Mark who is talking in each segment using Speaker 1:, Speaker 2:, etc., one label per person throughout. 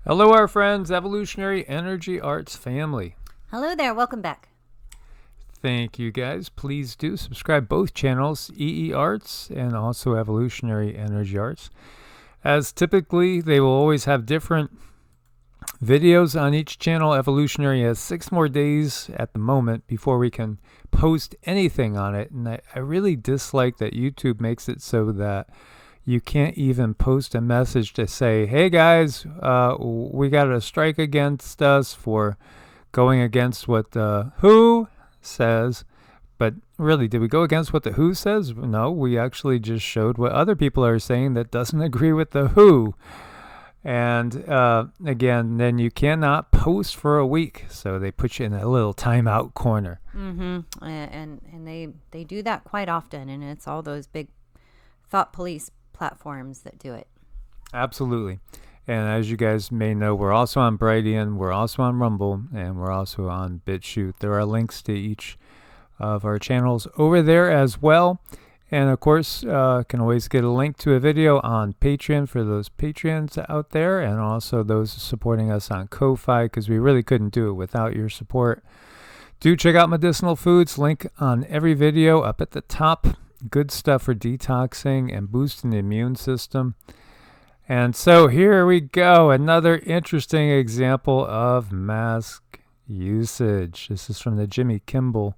Speaker 1: Hello, our friends, Evolutionary Energy Arts family.
Speaker 2: Hello there, welcome back.
Speaker 1: Thank you, guys. Please do subscribe both channels, EE Arts and also Evolutionary Energy Arts, as typically they will always have different videos on each channel. Evolutionary has 6 more days at the moment before we can post anything on it, and I really dislike that YouTube makes it so that you can't even post a message to say, hey guys, we got a strike against us for going against what the WHO says. But really, did we go against what the WHO says? No, we actually just showed what other people are saying that doesn't agree with the WHO. And again, then you cannot post for a week, so they put you in a little timeout corner.
Speaker 2: Mm-hmm. And they do that quite often, and it's all those big thought police platforms that do it.
Speaker 1: Absolutely. And as you guys may know, we're also on Brighteon, we're also on Rumble, and we're also on BitChute. There are links to each of our channels over there as well. And of course, can always get a link to a video on Patreon for those Patreons out there, and also those supporting us on Ko-Fi, because we really couldn't do it without your support. Do check out Medicinal Foods, link on every video up at the top. Good stuff for detoxing and boosting the immune system. And so here we go, another interesting example of mask usage. This is from the Jimmy Kimmel.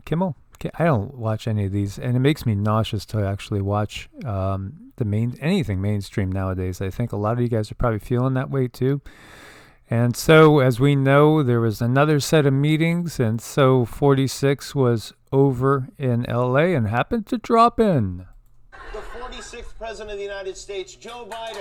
Speaker 1: Kimmel? I don't watch any of these, and it makes me nauseous to actually watch anything mainstream nowadays. I think a lot of you guys are probably feeling that way too. And so, as we know, there was another set of meetings, and so 46 was over in LA and happened to drop in.
Speaker 3: The 46th President of the United States, Joe Biden.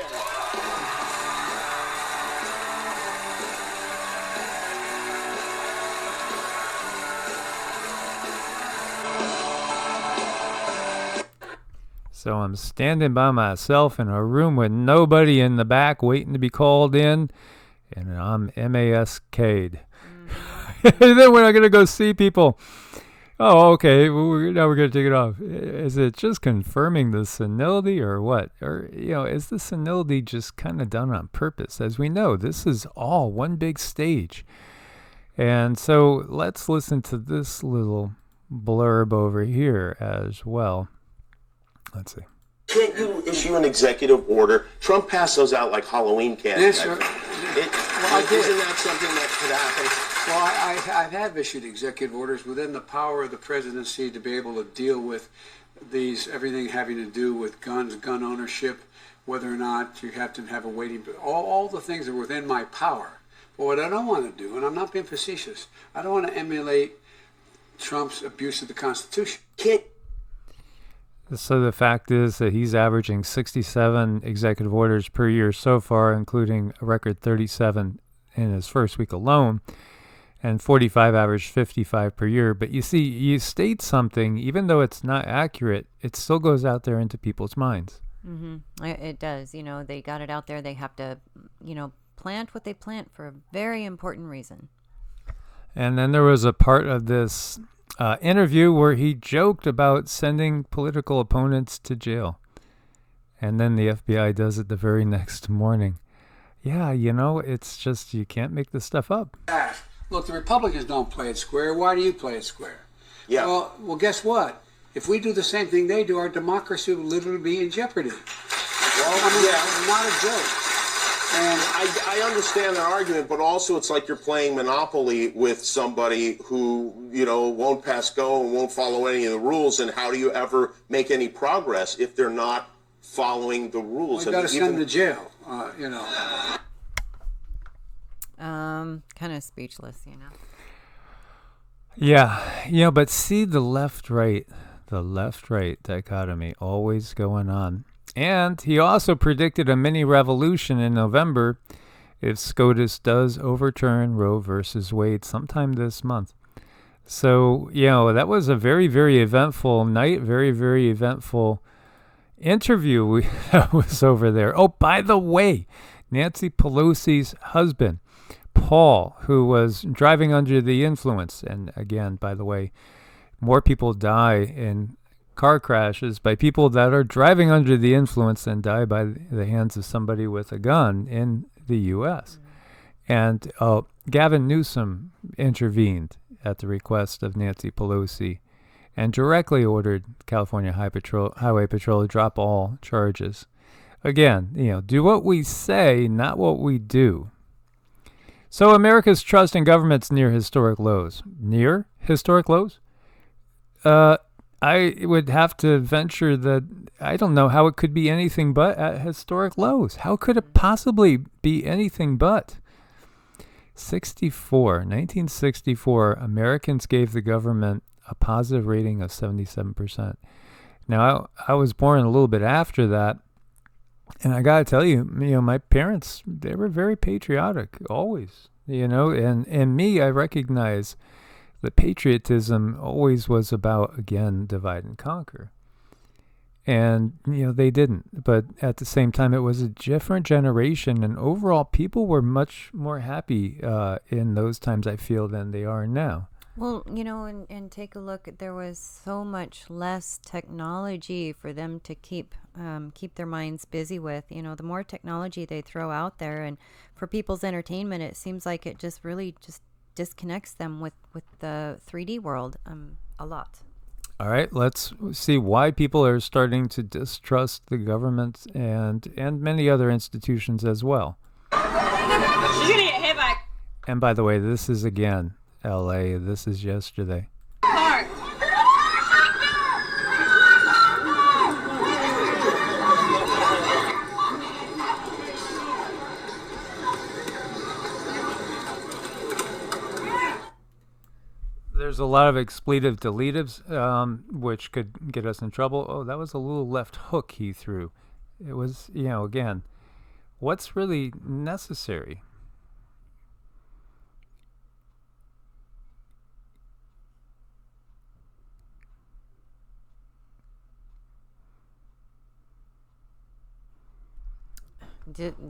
Speaker 1: So I'm standing by myself in a room with nobody in the back waiting to be called in, and I'm MASK'd. And then we're not going to go see people. Oh, okay, now we're going to take it off. Is it just confirming the senility or what? Or, is the senility just kind of done on purpose? As we know, this is all one big stage. And so let's listen to this little blurb over here as well. Let's see.
Speaker 3: Can't you issue an executive order? Trump passed those out like Halloween candy.
Speaker 4: Yes, sir.
Speaker 3: Isn't that something that could happen?
Speaker 4: Well, I have issued executive orders within the power of the presidency to be able to deal with everything having to do with guns, gun ownership, whether or not you have to have a waiting, all the things are within my power. But what I don't want to do, and I'm not being facetious, I don't want to emulate Trump's abuse of the Constitution.
Speaker 1: So the fact is that he's averaging 67 executive orders per year so far, including a record 37 in his first week alone, and 45 average 55 per year. But you see, you state something, even though it's not accurate, it still goes out there into people's minds.
Speaker 2: Mm-hmm. It does. They got it out there. They have to, plant what they plant for a very important reason.
Speaker 1: And then there was a part of this interview where he joked about sending political opponents to jail. And then the FBI does it the very next morning. Yeah, it's just, you can't make this stuff up.
Speaker 4: Look, the Republicans don't play it square. Why do you play it square?
Speaker 3: Yeah.
Speaker 4: Well, guess what? If we do the same thing they do, our democracy will literally be in jeopardy.
Speaker 3: Well,
Speaker 4: not a joke. And
Speaker 3: I understand their argument, but also it's like you're playing Monopoly with somebody who, won't pass go and won't follow any of the rules. And how do you ever make any progress if they're not following the rules?
Speaker 4: We've got to send them to jail,
Speaker 2: Kind of speechless,
Speaker 1: Yeah, but see the left-right dichotomy always going on. And he also predicted a mini revolution in November if SCOTUS does overturn Roe versus Wade sometime this month. So, that was a very, very eventful night, very, very eventful interview that was over there. Oh, by the way, Nancy Pelosi's husband, Paul, who was driving under the influence, and again, by the way, more people die in car crashes by people that are driving under the influence than die by the hands of somebody with a gun in the U.S. And Gavin Newsom intervened at the request of Nancy Pelosi and directly ordered California Highway Patrol to drop all charges. Again, do what we say, not what we do. So America's trust in government's near historic lows. Near historic lows? I would have to venture that I don't know how it could be anything but at historic lows. How could it possibly be anything but? 1964, Americans gave the government a positive rating of 77%. Now, I was born a little bit after that, and I got to tell you, my parents, they were very patriotic, always, and me, I recognize that patriotism always was about, again, divide and conquer. And, they didn't. But at the same time, it was a different generation, and overall, people were much more happy in those times, I feel, than they are now.
Speaker 2: Well, and take a look. There was so much less technology for them to keep their minds busy with. The more technology they throw out there, and for people's entertainment, it seems like it just really just disconnects them with the 3D world a lot.
Speaker 1: All right, let's see why people are starting to distrust the government and many other institutions as well.
Speaker 5: She's gonna get hit by
Speaker 1: And by the way, this is again LA. This is yesterday.
Speaker 5: a car.
Speaker 1: There's a lot of expletive deletives, which could get us in trouble. Oh, that was a little left hook he threw. It was, again, what's really necessary?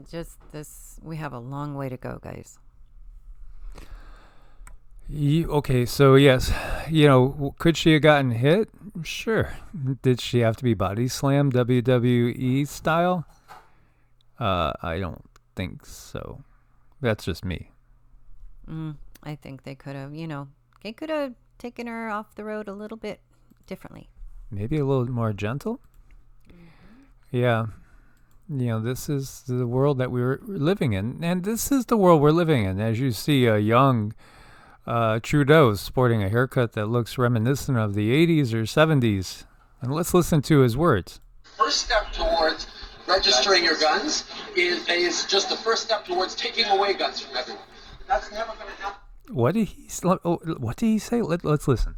Speaker 2: Just this, we have a long way to go, guys.
Speaker 1: Okay, so yes, could she have gotten hit? Sure. Did she have to be body slammed WWE style? I don't think so. That's just me.
Speaker 2: I think they could have, they could have taken her off the road a little bit differently.
Speaker 1: Maybe a little more gentle? Yeah. This is the world that we're living in. And this is the world we're living in. As you see a young Trudeau sporting a haircut that looks reminiscent of the 80s or 70s. And let's listen to his words.
Speaker 6: First step towards registering your guns is just the first step towards taking away guns from everyone. That's never going to happen.
Speaker 1: What did he say? Let's listen.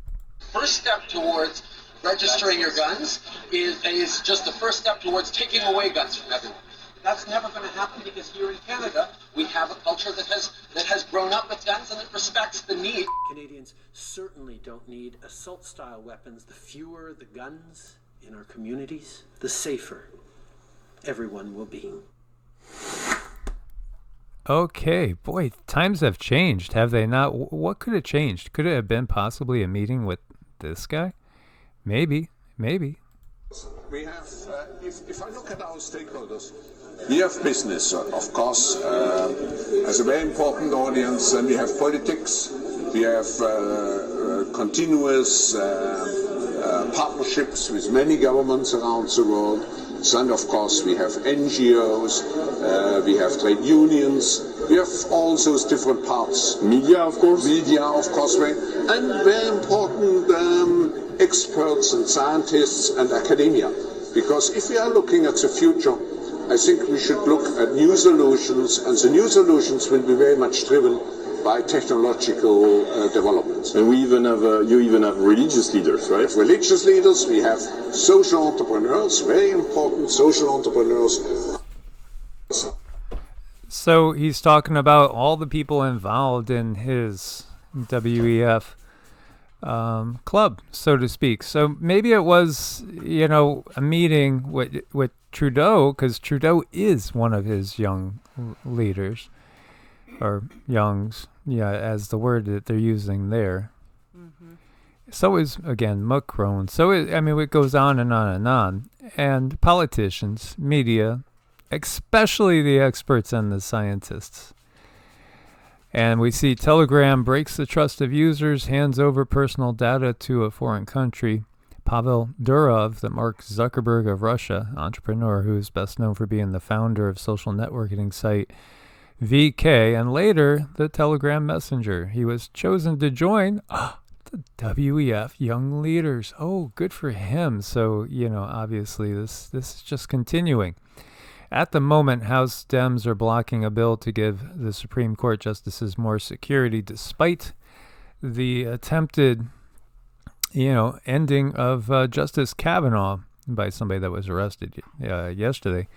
Speaker 6: First step towards registering your guns is just the first step towards taking away guns from everyone. That's never going to happen because here in Canada we have a culture that has grown up with guns and that respects the need.
Speaker 7: Canadians certainly don't need assault-style weapons. The fewer the guns in our communities, the safer everyone will be.
Speaker 1: Okay, boy, times have changed, have they not? What could have changed? Could it have been possibly a meeting with this guy? Maybe.
Speaker 8: We have, if I look at our stakeholders, we have business, of course, as a very important audience, and we have politics, we have continuous partnerships with many governments around the world, and of course we have NGOs, we have trade unions, we have all those different parts. Media, of course, and very important experts and scientists and academia. Because if we are looking at the future, I think we should look at new solutions, and the new solutions will be very much driven by technological developments.
Speaker 9: And we even have, you even have religious leaders, right?
Speaker 8: We have religious leaders, we have social entrepreneurs, very important social entrepreneurs.
Speaker 1: So he's talking about all the people involved in his WEF club, so to speak. So maybe it was, a meeting with Trudeau, because Trudeau is one of his young leaders, or youngs, as the word that they're using there. Mm-hmm. So is, again, Macron. So, it goes on and on and on. And politicians, media, especially the experts and the scientists. And we see Telegram breaks the trust of users, hands over personal data to a foreign country. Pavel Durov, the Mark Zuckerberg of Russia, entrepreneur who is best known for being the founder of social networking site VK, and later the Telegram Messenger. He was chosen to join the WEF Young Leaders. Oh, good for him. So, obviously this is just continuing. At the moment, House Dems are blocking a bill to give the Supreme Court justices more security, despite the attempted, ending of Justice Kavanaugh by somebody that was arrested yesterday.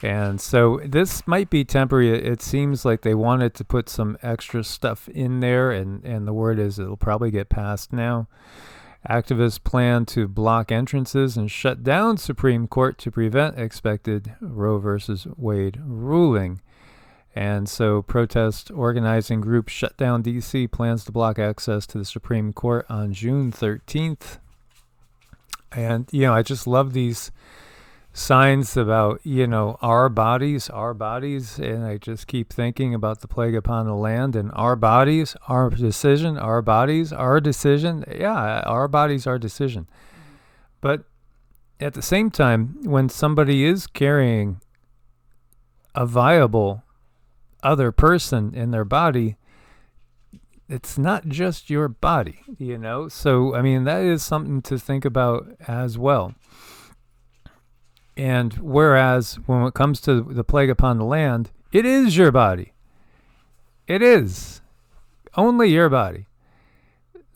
Speaker 1: And so this might be temporary. It seems like they wanted to put some extra stuff in there, and the word is it'll probably get passed now. Activists plan to block entrances and shut down Supreme Court to prevent expected Roe versus Wade ruling. And so protest organizing group Shutdown D.C. plans to block access to the Supreme Court on June 13th. And, I just love these signs about, our bodies, and I just keep thinking about the plague upon the land and our bodies, our decision, our bodies, our decision. Yeah, our bodies, our decision. But at the same time, when somebody is carrying a viable other person in their body, it's not just your body, So, that is something to think about as well. And whereas when it comes to the plague upon the land, it is your body. It is only your body.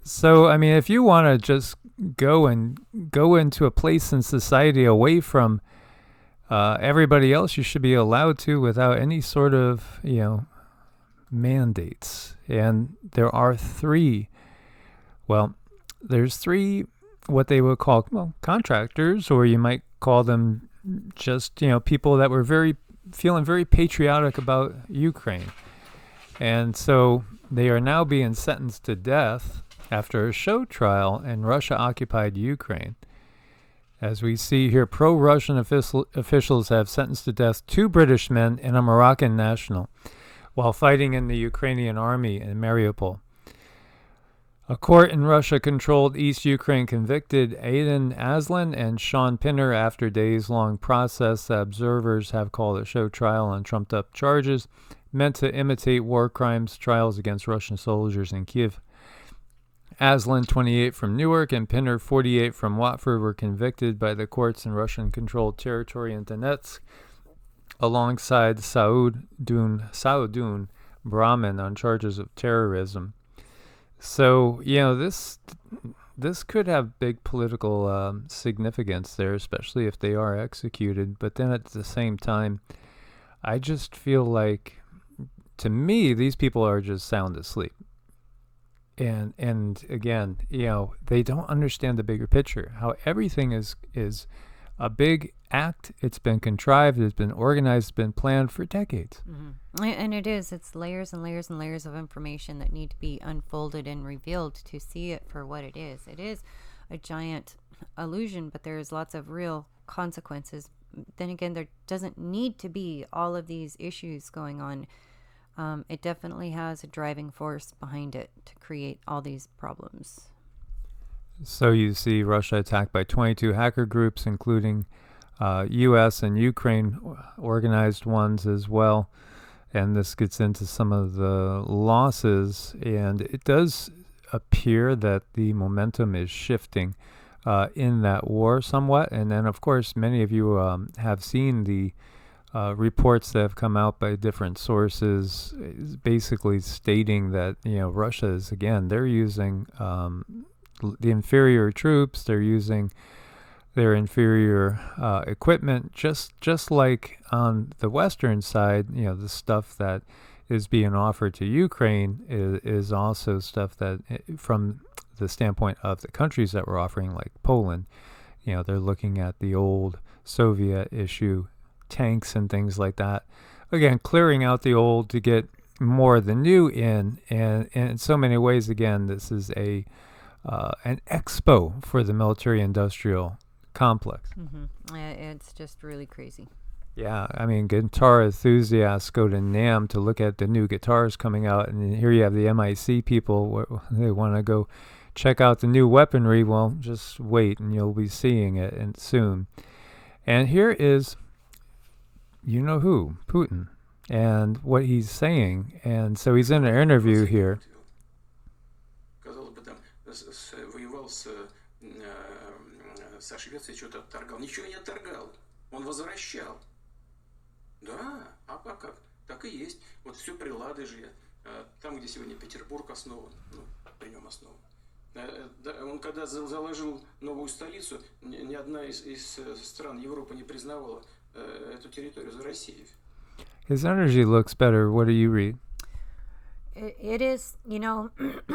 Speaker 1: So, if you want to just go into a place in society away from everybody else, you should be allowed to without any sort of, mandates. And there are there's three what they would call, contractors, or you might call them just, people that were feeling very patriotic about Ukraine. And so they are now being sentenced to death after a show trial in Russia-occupied Ukraine. As we see here, pro-Russian officials have sentenced to death 2 British men and a Moroccan national while fighting in the Ukrainian army in Mariupol. A court in Russia-controlled East Ukraine convicted Aidan Aslan and Sean Pinner after days-long process that observers have called a show trial on trumped-up charges meant to imitate war crimes trials against Russian soldiers in Kiev. Aslan, 28, from Newark, and Pinner, 48, from Watford, were convicted by the courts in Russian-controlled territory in Donetsk, alongside Saudun Brahman on charges of terrorism. So, this could have big political significance there, especially if they are executed. But then at the same time, I just feel like, to me, these people are just sound asleep. And again, they don't understand the bigger picture, how everything is a big act. It's been contrived, it's been organized, it's been planned for decades.
Speaker 2: Mm-hmm. And it's layers and layers and layers of information that need to be unfolded and revealed to see it for what it is. It is a giant illusion, but there's lots of real consequences. Then again, there doesn't need to be all of these issues going on. It definitely has a driving force behind it to create all these problems.
Speaker 1: So you see Russia attacked by 22 hacker groups, including U.S. and Ukraine organized ones as well. And this gets into some of the losses. And it does appear that the momentum is shifting in that war somewhat. And then, of course, many of you have seen the reports that have come out by different sources basically stating that, Russia is, again, they're using the inferior troops, they're using their inferior equipment, just like on the Western side. The stuff that is being offered to Ukraine is also stuff that, from the standpoint of the countries that we're offering, like Poland, they're looking at the old Soviet issue tanks and things like that. Again, clearing out the old to get more of the new in, and in so many ways, again, this is an expo for the military-industrial complex.
Speaker 2: Mm-hmm. It's just really crazy.
Speaker 1: Yeah, I mean, guitar enthusiasts go to NAMM to look at the new guitars coming out, and here you have the MIC people. They want to go check out the new weaponry. Well, just wait, and you'll be seeing it and soon. And here is, you know who, Putin, and what he's saying. And so he's in an interview here.
Speaker 10: Казалось бы, там воевал с со Швецией, что-то отторгал. Ничего не отторгал. Он возвращал. Да, а как? Так и есть. Вот все при Ладыжье, там, где сегодня Петербург основан, ну, при нем основан. Он когда заложил новую столицу, ни одна из стран Европы не признавала эту территорию за Россией.
Speaker 1: His energy looks better. What do you read?
Speaker 2: It is, you know,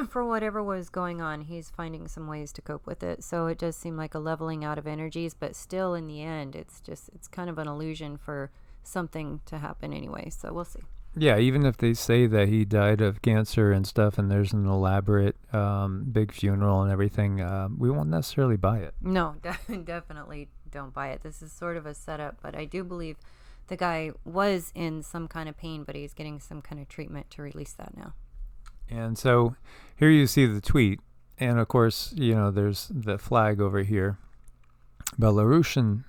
Speaker 2: for whatever was going on, he's finding some ways to cope with it. So it does seem like a leveling out of energies, but still in the end, it's kind of an illusion for something to happen anyway. So we'll see.
Speaker 1: Yeah, even if they say that he died of cancer and stuff, and there's an elaborate big funeral and everything, we won't necessarily buy it.
Speaker 2: No, definitely don't buy it. This is sort of a setup, but I do believe the guy was in some kind of pain, but he's getting some kind of treatment to release that now.
Speaker 1: And so here you see the tweet, and of course, you know, there's the flag over here. Belarusian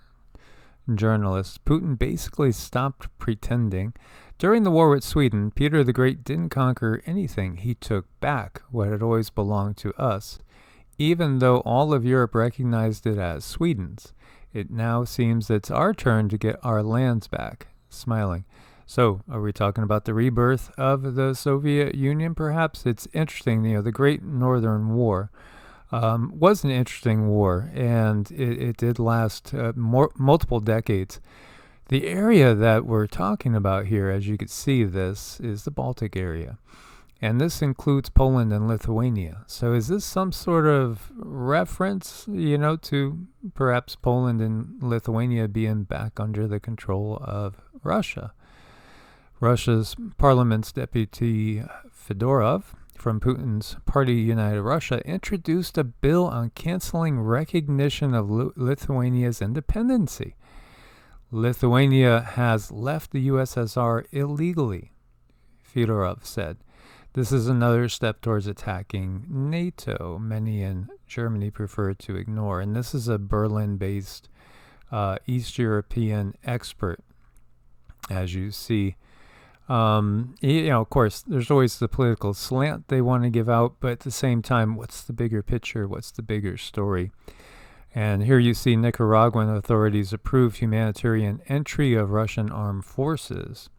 Speaker 1: journalist, Putin basically stopped pretending. During the war with Sweden, Peter the Great didn't conquer anything. He took back what had always belonged to us. Even though all of Europe recognized it as Sweden's, it now seems it's our turn to get our lands back. Smiling. So, are we talking about the rebirth of the Soviet Union, perhaps? It's interesting, you know, the Great Northern War was an interesting war, and it did last multiple decades. The area that we're talking about here, as you can see this, is the Baltic area. And this includes Poland and Lithuania. So is this some sort of reference, you know, to perhaps Poland and Lithuania being back under the control of Russia? Russia's parliament's deputy Fedorov from Putin's party United Russia introduced a bill on canceling recognition of Lithuania's independency. Lithuania has left the USSR illegally, Fedorov said. This is another step towards attacking NATO, many in Germany prefer to ignore. And this is a Berlin-based East European expert, as you see. You know, of course, there's always the political slant they want to give out, but at the same time, what's the bigger picture? What's the bigger story? And here you see Nicaraguan authorities approved humanitarian entry of Russian armed forces.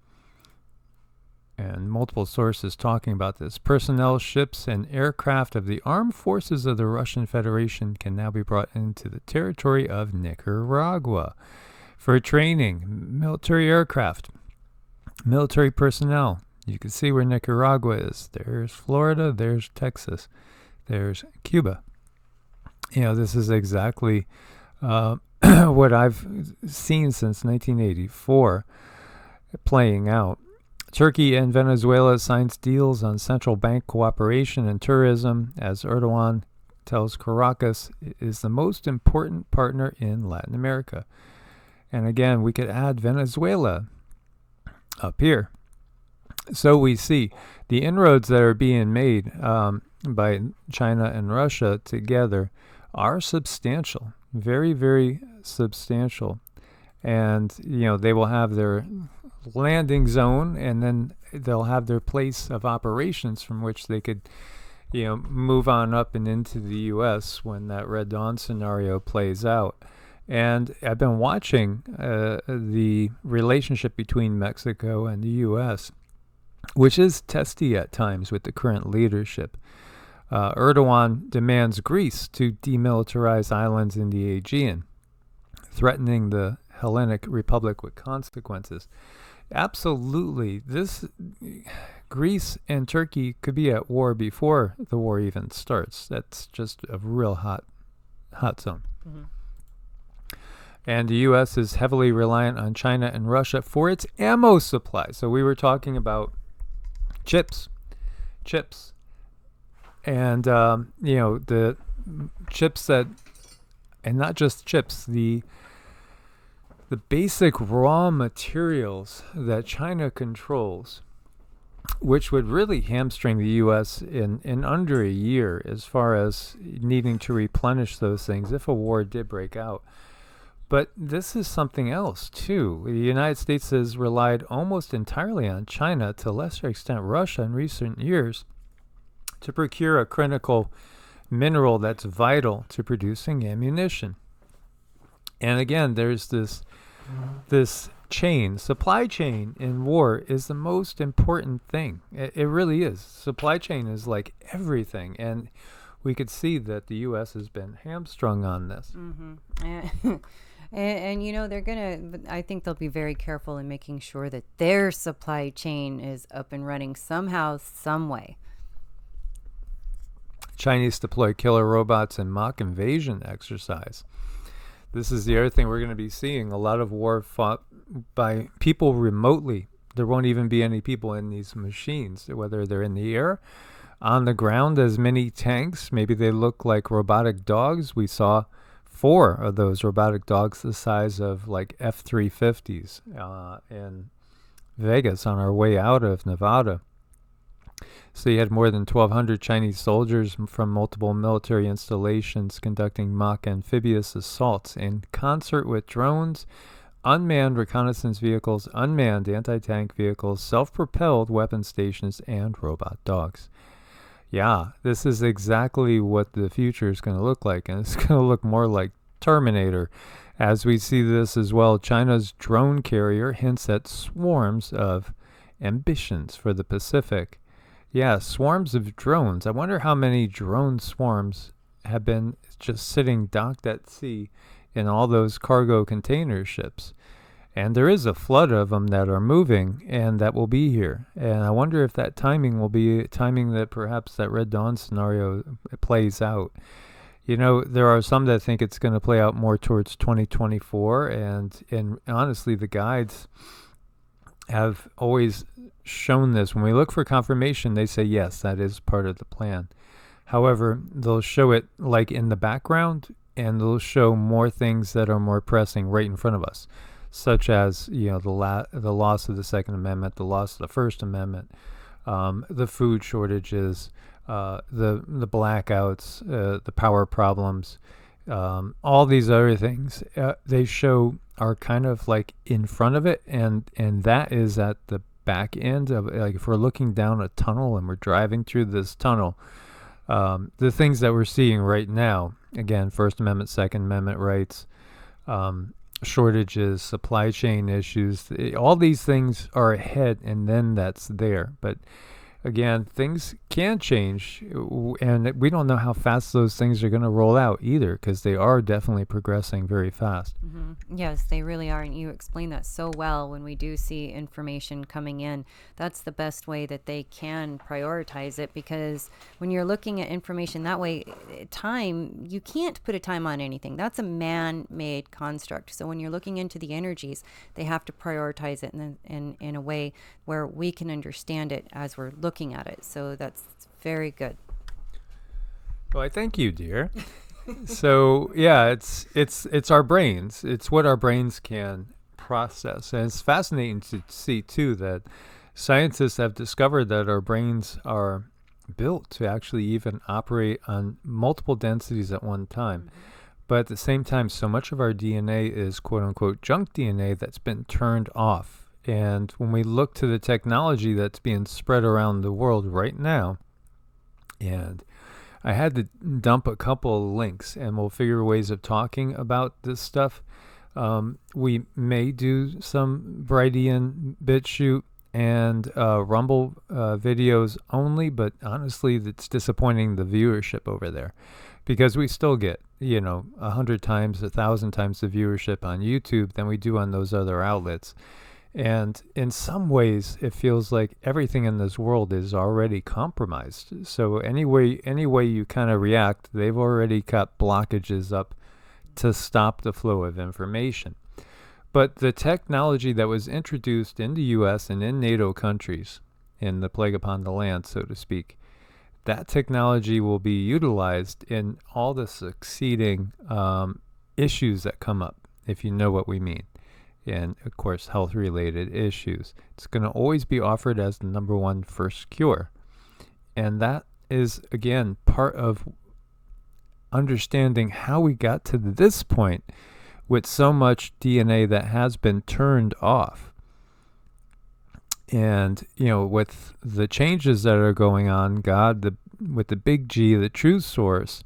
Speaker 1: And multiple sources talking about this. Personnel, ships, and aircraft of the armed forces of the Russian Federation can now be brought into the territory of Nicaragua for training. Military aircraft, military personnel. You can see where Nicaragua is. There's Florida, there's Texas, there's Cuba. You know, this is exactly what I've seen since 1984 playing out. Turkey and Venezuela signs deals on central bank cooperation and tourism as Erdogan tells Caracas is the most important partner in Latin America. And again, we could add Venezuela up here. So we see the inroads that are being made by China and Russia together are substantial, very, very substantial. And, you know, they will have their landing zone, and then they'll have their place of operations from which they could, you know, move on up and into the U.S. when that Red Dawn scenario plays out. And I've been watching the relationship between Mexico and the U.S., which is testy at times with the current leadership. Erdogan demands Greece to demilitarize islands in the Aegean, threatening the Hellenic Republic with consequences. Absolutely, Greece and Turkey could be at war before the war even starts. That's just a real hot zone. Mm-hmm. And the U.S. is heavily reliant on China and Russia for its ammo supply. So we were talking about chips. And, you know, the chips that, and not just chips, the the basic raw materials that China controls, which would really hamstring the U.S. in under a year as far as needing to replenish those things if a war did break out. But this is something else, too. The United States has relied almost entirely on China, to a lesser extent Russia in recent years, to procure a critical mineral that's vital to producing ammunition. And again, there's this supply chain in war is the most important thing. It really is. Supply chain is like everything. And we could see that the U.S. has been hamstrung on this.
Speaker 2: Mm-hmm. And you know, I think they'll be very careful in making sure that their supply chain is up and running somehow, some way.
Speaker 1: Chinese deploy killer robots in mock invasion exercise. This is the other thing we're going to be seeing. A lot of war fought by people remotely. There won't even be any people in these machines, whether they're in the air, on the ground as mini tanks. Maybe they look like robotic dogs. We saw 4 of those robotic dogs the size of like F-350s in Vegas on our way out of Nevada. So you had more than 1,200 Chinese soldiers from multiple military installations conducting mock amphibious assaults in concert with drones, unmanned reconnaissance vehicles, unmanned anti-tank vehicles, self-propelled weapon stations, and robot dogs. Yeah, this is exactly what the future is going to look like, and it's going to look more like Terminator. As we see this as well, China's drone carrier hints at swarms of ambitions for the Pacific. Yeah, swarms of drones. I wonder how many drone swarms have been just sitting docked at sea in all those cargo container ships. And there is a flood of them that are moving and that will be here. And I wonder if that timing will be timing that perhaps that Red Dawn scenario plays out. You know, there are some that think it's going to play out more towards 2024. And honestly, the guides have always shown this. When we look for confirmation, they say, yes, that is part of the plan. However, they'll show it like in the background, and they'll show more things that are more pressing right in front of us, such as, you know, the loss of the Second Amendment, the loss of the First Amendment, the food shortages, the blackouts, the power problems, all these other things they show are kind of like in front of it, and that is at the back end of, like, if we're looking down a tunnel and we're driving through this tunnel, the things that we're seeing right now, again, First Amendment, Second Amendment rights, shortages, supply chain issues, all these things are ahead, and then that's there. But again, things can change, and we don't know how fast those things are going to roll out either, because they are definitely progressing very fast.
Speaker 2: Mm-hmm. Yes, they really are, and you explain that so well. When we do see information coming in, that's the best way that they can prioritize it, because when you're looking at information that way, time, you can't put a time on anything. That's a man-made construct. So when you're looking into the energies, they have to prioritize it in a way where we can understand it as we're looking at it. So that's very good.
Speaker 1: Well, I thank you, dear. So yeah, it's our brains. It's what our brains can process, and it's fascinating to see too that scientists have discovered that our brains are built to actually even operate on multiple densities at one time. Mm-hmm. But at the same time, so much of our DNA is quote unquote junk DNA that's been turned off. And when we look to the technology that's being spread around the world right now, and I had to dump a couple of links, and we'll figure ways of talking about this stuff. We may do some Brightian, BitChute, and Rumble videos only, but honestly, it's disappointing the viewership over there, because we still get, 100 times, 1,000 times the viewership on YouTube than we do on those other outlets. And in some ways, it feels like everything in this world is already compromised. So any way you kind of react, they've already got blockages up to stop the flow of information. But the technology that was introduced in the U.S. and in NATO countries, in the plague upon the land, so to speak, that technology will be utilized in all the succeeding issues that come up, if you know what we mean. and, of course, health-related issues. It's going to always be offered as the number one first cure. And that is, again, part of understanding how we got to this point with so much DNA that has been turned off. And, with the changes that are going on, God, with the big G, the true source,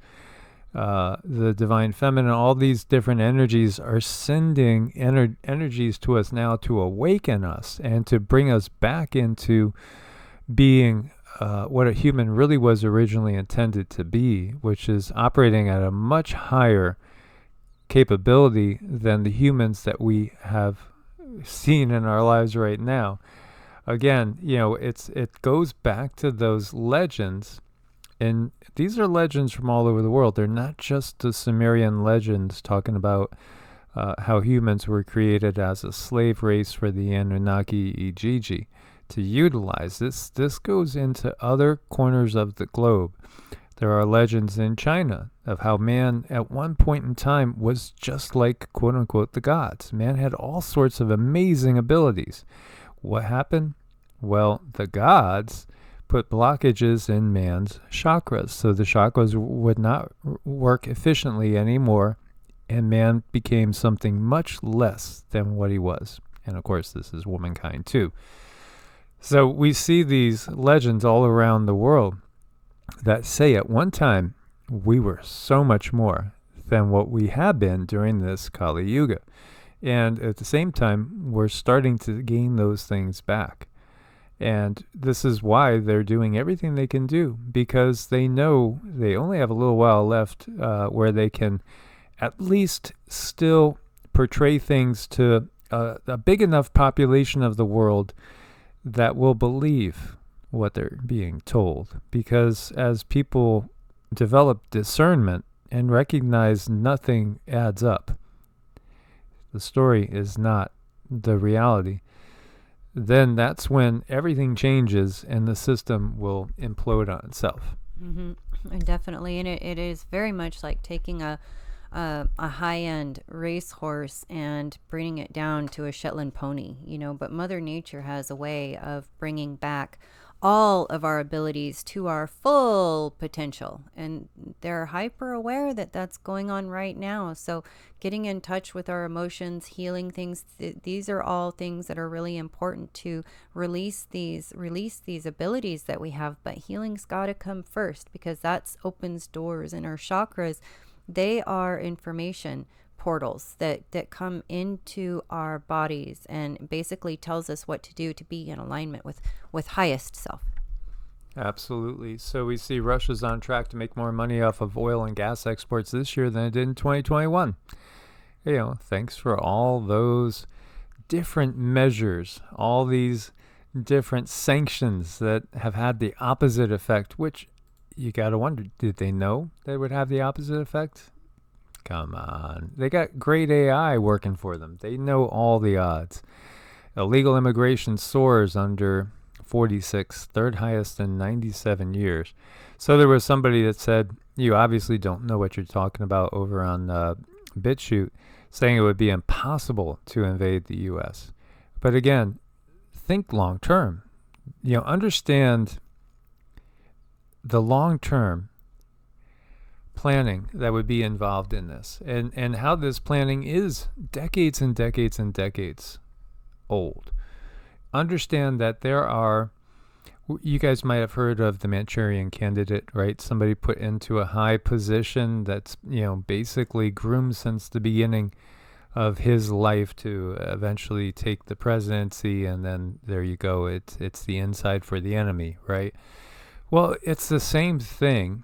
Speaker 1: the divine feminine, all these different energies are sending energies to us now to awaken us and to bring us back into being what a human really was originally intended to be, which is operating at a much higher capability than the humans that we have seen in our lives right now. Again, it goes back to those legends, and these are legends from all over the world. They're not just the Sumerian legends talking about how humans were created as a slave race for the Anunnaki Ijiji to utilize. This goes into other corners of the globe. There are legends in China of how man at one point in time was just like, quote unquote, the gods. Man had all sorts of amazing abilities. What happened? Well, the gods put blockages in man's chakras, so the chakras would not work efficiently anymore, and man became something much less than what he was. And of course, this is womankind too. So we see these legends all around the world that say at one time we were so much more than what we have been during this Kali Yuga. And at the same time, we're starting to gain those things back. And this is why they're doing everything they can do, because they know they only have a little while left where they can at least still portray things to a big enough population of the world that will believe what they're being told. Because as people develop discernment and recognize nothing adds up, the story is not the reality, then that's when everything changes and the system will implode on itself.
Speaker 2: Mm-hmm. And definitely, and it is very much like taking a high-end racehorse and bringing it down to a Shetland pony, but Mother Nature has a way of bringing back all of our abilities to our full potential, and they're hyper aware that that's going on right now. So getting in touch with our emotions, healing things, these are all things that are really important to release these abilities that we have. But healing's got to come first, because that opens doors, and our chakras, they are information portals that come into our bodies and basically tells us what to do to be in alignment with highest self.
Speaker 1: Absolutely. So we see Russia's on track to make more money off of oil and gas exports this year than it did in 2021. Thanks for all those different measures, all these different sanctions that have had the opposite effect, which you got to wonder, did they know they would have the opposite effect? Come on. They got great AI working for them. They know all the odds. Illegal immigration soars under 46, third highest in 97 years. So there was somebody that said, you obviously don't know what you're talking about over on BitChute, saying it would be impossible to invade the U.S. But again, think long term. Understand the long term planning that would be involved in this, and how this planning is decades and decades and decades old. Understand that you guys might have heard of the Manchurian Candidate, right? Somebody put into a high position that's, basically groomed since the beginning of his life to eventually take the presidency, and then there you go. It's the inside for the enemy, right? Well, it's the same thing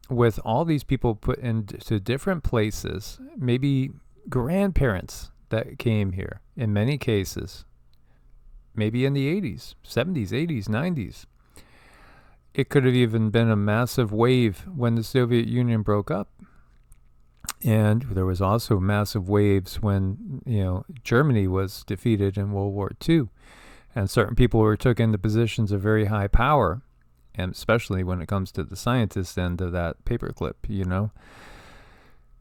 Speaker 1: with all these people put into different places, maybe grandparents that came here in many cases, maybe in the 80s, 70s, 80s, 90s. It could have even been a massive wave when the Soviet Union broke up. And there was also massive waves when, Germany was defeated in World War II. And certain people were took into positions of very high power, and especially when it comes to the scientist end of that paperclip,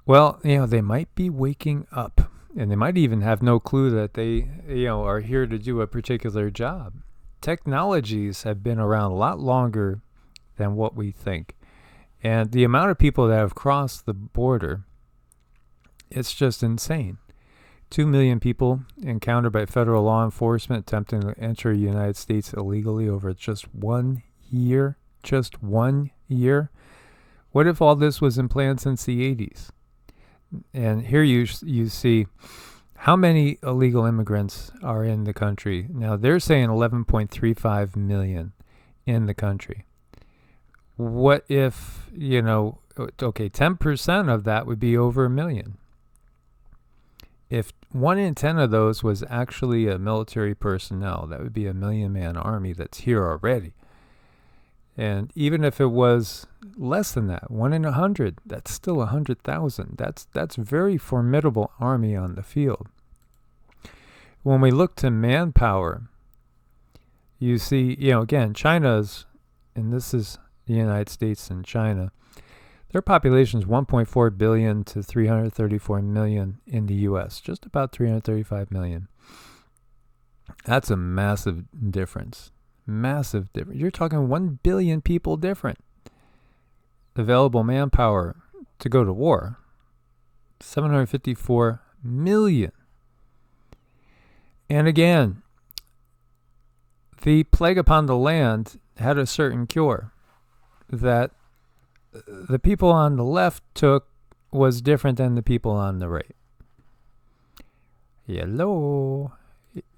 Speaker 1: Well, they might be waking up and they might even have no clue that they, are here to do a particular job. Technologies have been around a lot longer than what we think. And the amount of people that have crossed the border, it's just insane. 2 million people encountered by federal law enforcement attempting to enter the United States illegally over just 1 year. Just 1 year. What if all this was in plan since the 80s? And here you see how many illegal immigrants are in the country. Now, they're saying 11.35 million in the country. What if, 10% of that would be over 1 million? If 1 in 10 of those was actually a military personnel, that would be a 1 million-man army that's here already. And even if it was less than that, 1 in 100, that's still 100,000. That's very formidable army on the field. When we look to manpower, you see, again, China's, and this is the United States and China, their population is 1.4 billion to 334 million in the U.S., just about 335 million. That's a massive difference. Massive difference. You're talking 1 billion people different. Available manpower to go to war, 754 million. And again, the plague upon the land had a certain cure that the people on the left took was different than the people on the right. Hello.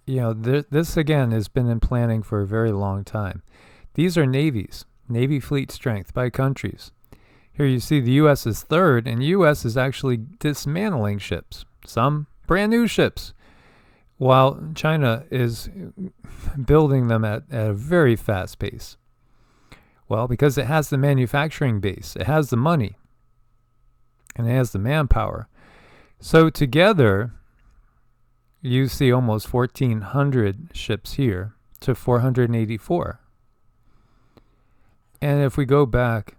Speaker 1: This again has been in planning for a very long time. These are navies, Navy fleet strength by countries. Here you see the U.S. is third, and the U.S. is actually dismantling ships, some brand new ships, while China is building them at a very fast pace. Well, because it has the manufacturing base, it has the money, and it has the manpower. So together, you see almost 1,400 ships here to 484. And if we go back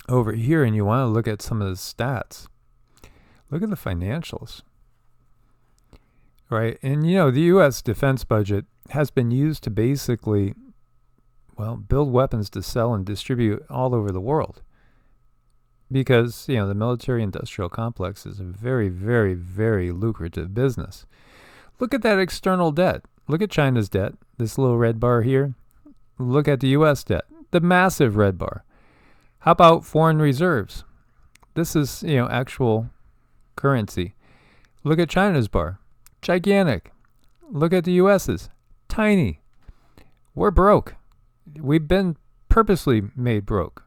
Speaker 1: over here and you want to look at some of the stats, look at the financials. Right? And the U.S. defense budget has been used to basically, build weapons to sell and distribute all over the world. Because, the military-industrial complex is a very, very, very lucrative business. Look at that external debt. Look at China's debt, this little red bar here. Look at the U.S. debt, the massive red bar. How about foreign reserves? This is, actual currency. Look at China's bar, gigantic. Look at the U.S.'s, tiny. We're broke. We've been purposely made broke.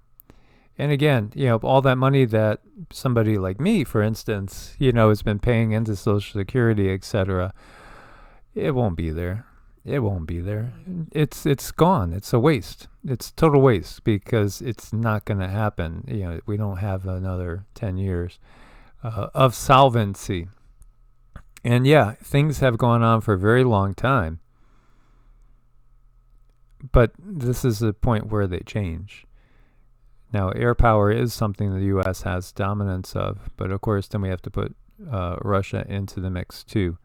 Speaker 1: And again, all that money that somebody like me, for instance, has been paying into Social Security, etc., it won't be there. It won't be there. It's gone. It's a waste. It's total waste because it's not going to happen. We don't have another 10 years of solvency. And yeah, things have gone on for a very long time. But this is the point where they change. Now, air power is something the U.S. has dominance of, but of course, then we have to put Russia into the mix too.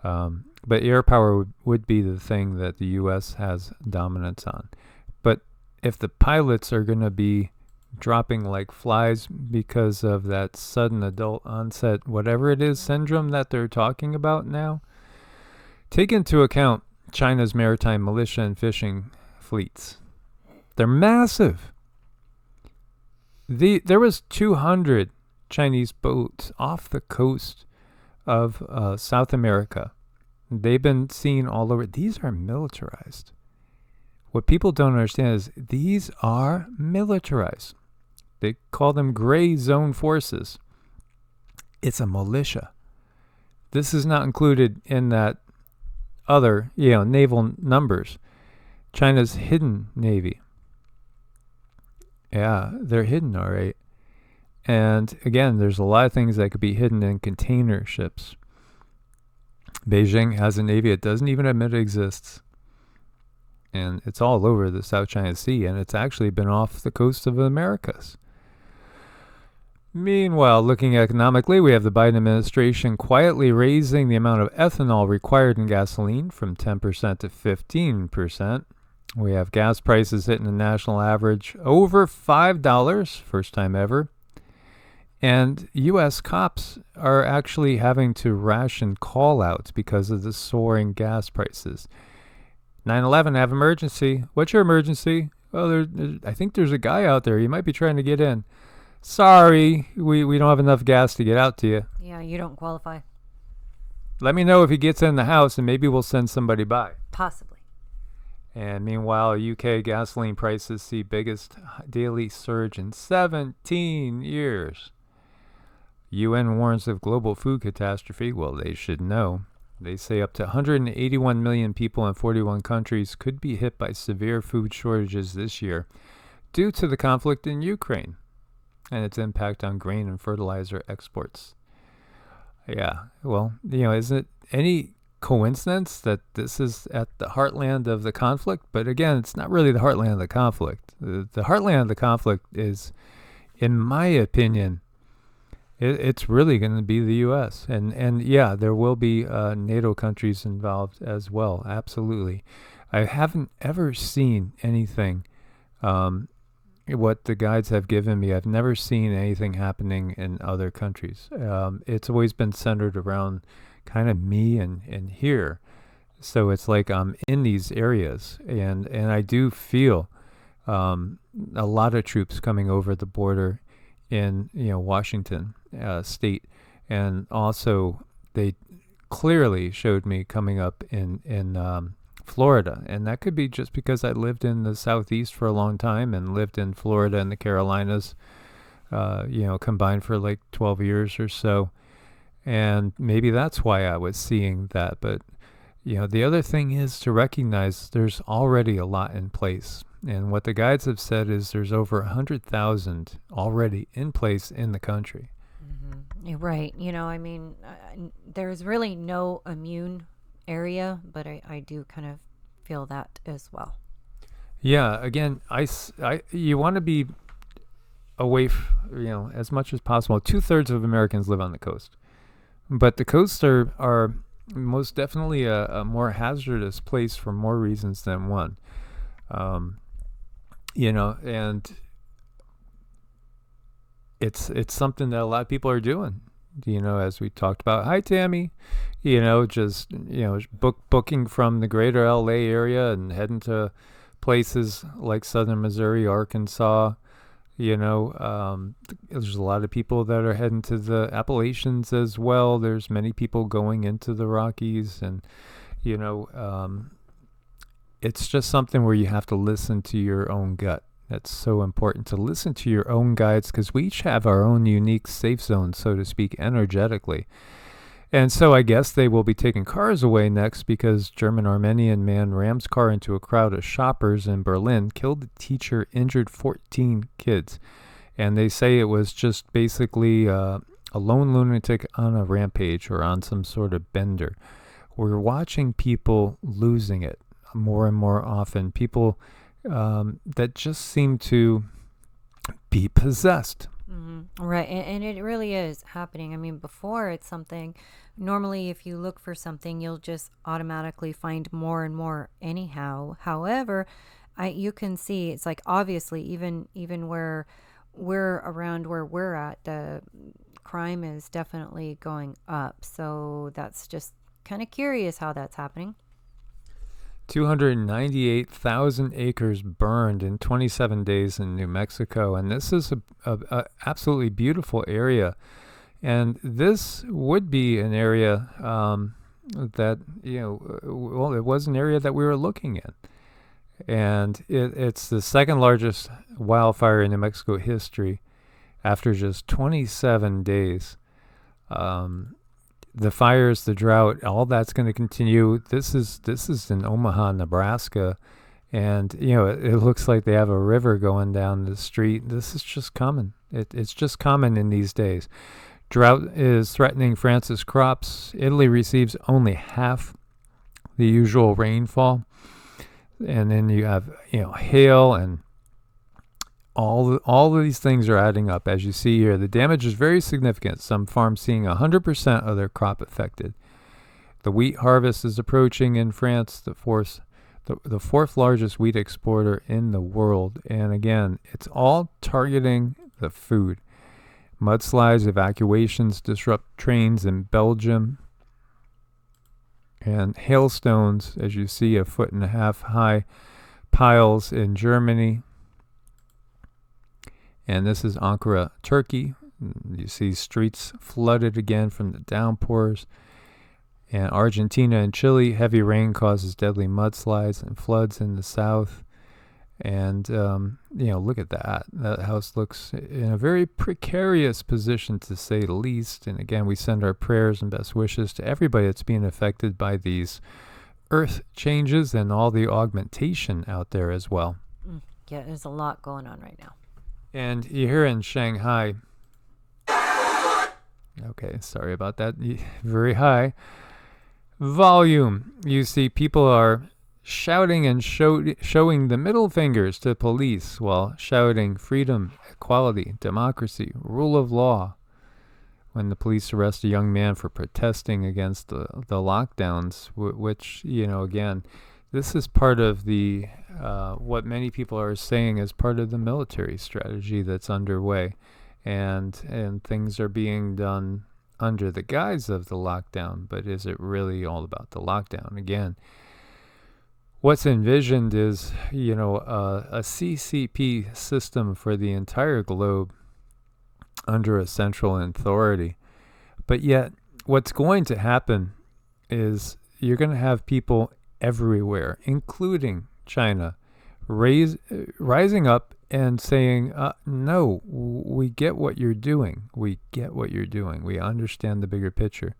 Speaker 1: But air power would be the thing that the U.S. has dominance on. But if the pilots are going to be dropping like flies because of that sudden adult onset, whatever it is, syndrome that they're talking about now, take into account China's maritime militia and fishing fleets. They're massive. There was 200 Chinese boats off the coast of South America. They've been seen all over. These are militarized. What people don't understand is these are militarized. They call them gray zone forces. It's a militia. This is not included in that other, naval numbers. China's hidden navy. Yeah, they're hidden, all right. And again, there's a lot of things that could be hidden in container ships. Beijing has a navy it doesn't even admit it exists. And it's all over the South China Sea, and it's actually been off the coast of the Americas. Meanwhile, looking economically, we have the Biden administration quietly raising the amount of ethanol required in gasoline from 10% to 15%. We have gas prices hitting a national average over $5, first time ever. And U.S. cops are actually having to ration call-outs because of the soaring gas prices. 9/11, have emergency. What's your emergency? Oh, I think there's a guy out there. He might be trying to get in. Sorry, we don't have enough gas to get out to you.
Speaker 2: Yeah, you don't qualify.
Speaker 1: Let me know if he gets in the house, and maybe we'll send somebody by.
Speaker 2: Possibly.
Speaker 1: And meanwhile, UK gasoline prices see biggest daily surge in 17 years. UN warns of global food catastrophe. Well, they should know. They say up to 181 million people in 41 countries could be hit by severe food shortages this year due to the conflict in Ukraine and its impact on grain and fertilizer exports. Yeah, well, isn't it any coincidence that this is at the heartland of the conflict? But again, it's not really the heartland of the conflict. The heartland of the conflict is, in my opinion, it's really going to be the U.S. And yeah, there will be NATO countries involved as well. Absolutely. I haven't ever seen anything, what the guides have given me. I've never seen anything happening in other countries. It's always been centered around kind of me and here. So it's like I'm in these areas. And I do feel a lot of troops coming over the border in Washington state, and also they clearly showed me coming up in Florida, and that could be just because I lived in the Southeast for a long time and lived in Florida and the Carolinas, combined for like 12 years or so, and maybe that's why I was seeing that. But the other thing is to recognize there's already a lot in place. And what the guides have said is there's over 100,000 already in place in the country.
Speaker 2: Mm-hmm. You're right. There's really no immune area, but I do kind of feel that as well.
Speaker 1: Yeah. Again, you want to be away, as much as possible. 2/3 of Americans live on the coast, but the coasts are most definitely a more hazardous place for more reasons than one. And it's something that a lot of people are doing, as we talked about. Hi, Tammy. Booking from the greater LA area and heading to places like southern Missouri, Arkansas. There's a lot of people that are heading to the Appalachians as well. There's many people going into the Rockies, and it's just something where you have to listen to your own gut. That's so important, to listen to your own guides, because we each have our own unique safe zone, so to speak, energetically. And so I guess they will be taking cars away next, because German Armenian man rams car into a crowd of shoppers in Berlin, killed a teacher, injured 14 kids. And they say it was just basically a lone lunatic on a rampage or on some sort of bender. We're watching people losing it more and more often. People that just seem to be possessed.
Speaker 2: Mm-hmm. Right. And it really is happening. Before, it's something, normally if you look for something, you'll just automatically find more and more anyhow. However, you can see, it's like, obviously, even where we're around where we're at, the crime is definitely going up. So that's just kind of curious how that's happening.
Speaker 1: 298,000 acres burned in 27 days in New Mexico. And this is a absolutely beautiful area. And this would be an area that, it was an area that we were looking at. And it's the second largest wildfire in New Mexico history after just 27 days. The fires, the drought, all that's going to continue. This is in Omaha, Nebraska, and it looks like they have a river going down the street. This is just common. It's just common in these days. Drought is threatening France's crops. Italy receives only half the usual rainfall, and then you have hail and all of these things are adding up. As you see here, the damage is very significant. Some farms seeing 100% of their crop affected. The wheat harvest is approaching in France, the fourth largest wheat exporter in the world. And again, it's all targeting the food. Mudslides, evacuations disrupt trains in Belgium. And hailstones, as you see, 1.5 foot high piles in Germany. And this is Ankara, Turkey. You see streets flooded again from the downpours. And Argentina and Chile, heavy rain causes deadly mudslides and floods in the south. And, look at that. That house looks in a very precarious position, to say the least. And again, we send our prayers and best wishes to everybody that's being affected by these earth changes and all the augmentation out there as well.
Speaker 2: Yeah, there's a lot going on right now.
Speaker 1: And here in Shanghai, okay, sorry about that, very high volume. You see people are shouting and showing the middle fingers to police while shouting freedom, equality, democracy, rule of law. When the police arrest a young man for protesting against the lockdowns, which, again, this is part of the what many people are saying is part of the military strategy that's underway, and things are being done under the guise of the lockdown. But is it really all about the lockdown? Again, what's envisioned is a CCP system for the entire globe under a central authority. But yet, what's going to happen is you're going to have people everywhere, including China, rising up and saying, no, we get what you're doing. We get what you're doing. We understand the bigger picture.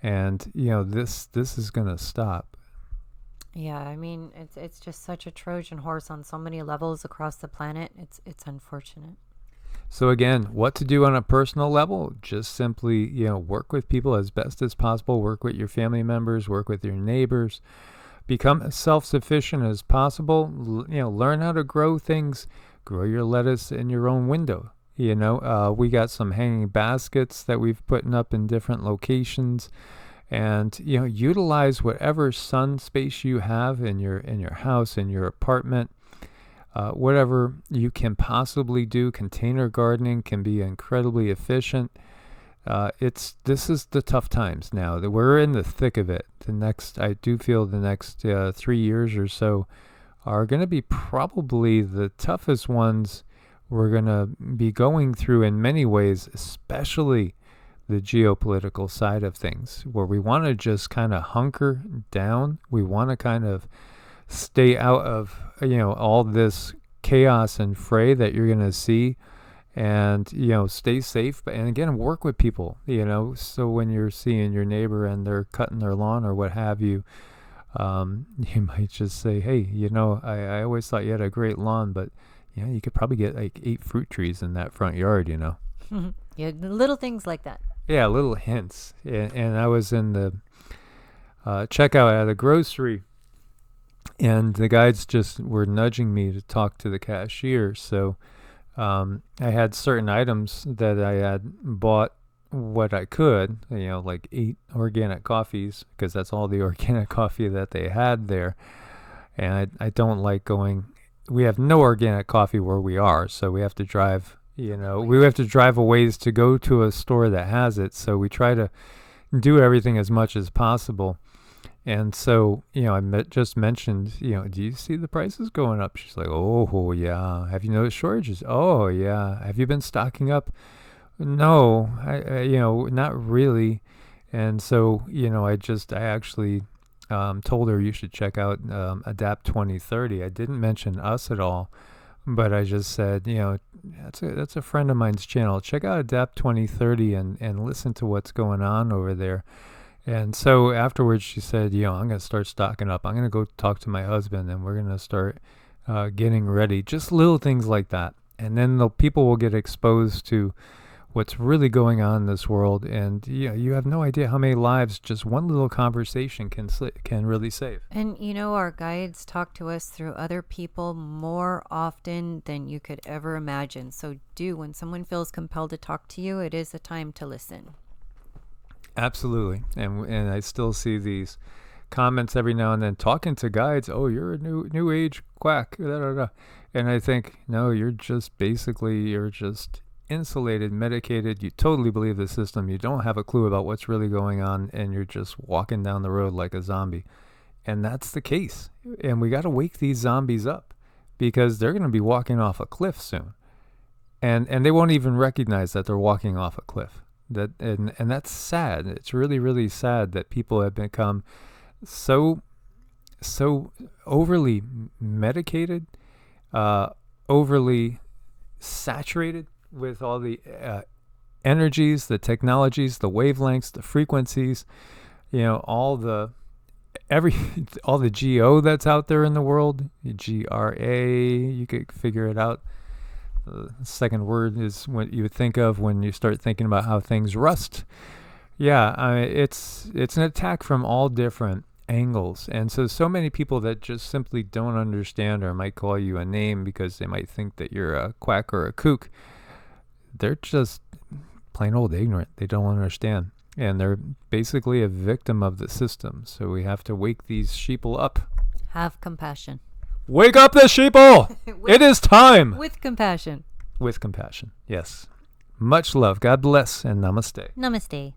Speaker 1: And, this is going to stop.
Speaker 2: Yeah, I mean, it's just such a Trojan horse on so many levels across the planet. It's unfortunate.
Speaker 1: So again, what to do on a personal level? Just simply, work with people as best as possible. Work with your family members. Work with your neighbors. Become as self-sufficient as possible. Learn how to grow things. Grow your lettuce in your own window. We got some hanging baskets that we've put up in different locations. And, utilize whatever sun space you have in your house, in your apartment. Whatever you can possibly do. Container gardening can be incredibly efficient. This is the tough times now. That we're in the thick of it. I do feel the next 3 years or so are going to be probably the toughest ones we're going to be going through in many ways, especially the geopolitical side of things, where we want to just kind of hunker down. We want to kind of stay out of, all this chaos and fray that you're going to see, and, stay safe. And again, work with people, so when you're seeing your neighbor and they're cutting their lawn or what have you, you might just say, hey, I always thought you had a great lawn, but, you could probably get like 8 fruit trees in that front yard,
Speaker 2: Yeah, little things like that.
Speaker 1: Yeah, little hints. And I was in the checkout at a grocery, and the guys just were nudging me to talk to the cashier. So I had certain items that I had bought what I could, like 8 organic coffees, because that's all the organic coffee that they had there. And I don't like we have no organic coffee where we are, so we have to drive. We have to drive a ways to go to a store that has it. So we try to do everything as much as possible. And so, I just mentioned, do you see the prices going up? She's like, oh, yeah. Have you noticed shortages? Oh, yeah. Have you been stocking up? No, I not really. And so, I actually told her you should check out Adapt 2030. I didn't mention us at all. But I just said, that's a friend of mine's channel. Check out Adapt 2030 and listen to what's going on over there. And so afterwards she said, I'm going to start stocking up. I'm going to go talk to my husband, and we're going to start getting ready. Just little things like that. And then the people will get exposed to what's really going on in this world. And you have no idea how many lives just one little conversation can really save.
Speaker 2: And our guides talk to us through other people more often than you could ever imagine. So when someone feels compelled to talk to you, it is a time to listen.
Speaker 1: Absolutely. And I still see these comments every now and then talking to guides. Oh, you're a new age quack. Da, da, da. And I think, no, you're just insulated, medicated. You totally believe the system. You don't have a clue about what's really going on, and you're just walking down the road like a zombie. And that's the case. And we got to wake these zombies up, because they're going to be walking off a cliff soon. And they won't even recognize that they're walking off a cliff. And that's sad. It's really, really sad that people have become so overly medicated, overly saturated with all the energies, the technologies, the wavelengths, the frequencies, all the GO that's out there in the world, GRA, you could figure it out. The second word is what you would think of when you start thinking about how things rust. Yeah, it's an attack from all different angles. And so many people that just simply don't understand, or might call you a name because they might think that you're a quack or a kook, they're just plain old ignorant. They don't understand. And they're basically a victim of the system. So we have to wake these sheeple up.
Speaker 2: Have compassion.
Speaker 1: Wake up the sheeple! It is time!
Speaker 2: With compassion.
Speaker 1: With compassion, yes. Much love. God bless, and namaste.
Speaker 2: Namaste.